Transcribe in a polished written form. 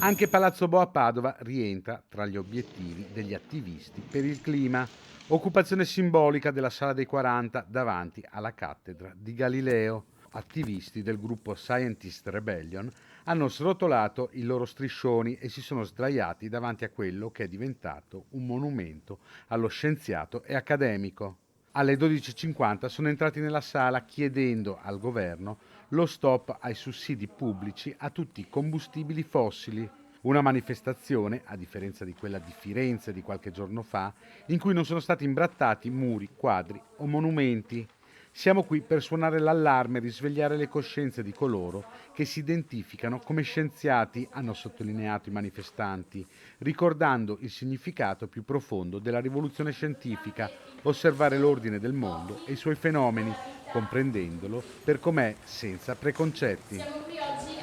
Anche Palazzo Bo a Padova rientra tra gli obiettivi degli attivisti per il clima. Occupazione simbolica della Sala dei 40 davanti alla cattedra di Galileo. Attivisti del gruppo Scientist Rebellion hanno srotolato i loro striscioni e si sono sdraiati davanti a quello che è diventato un monumento allo scienziato e accademico. Alle 12.50 sono entrati nella sala chiedendo al governo lo stop ai sussidi pubblici a tutti i combustibili fossili. Una manifestazione, a differenza di quella di Firenze di qualche giorno fa, in cui non sono stati imbrattati muri, quadri o monumenti. Siamo qui per suonare l'allarme e risvegliare le coscienze di coloro che si identificano come scienziati, hanno sottolineato i manifestanti, ricordando il significato più profondo della rivoluzione scientifica, osservare l'ordine del mondo e i suoi fenomeni, comprendendolo per com'è senza preconcetti.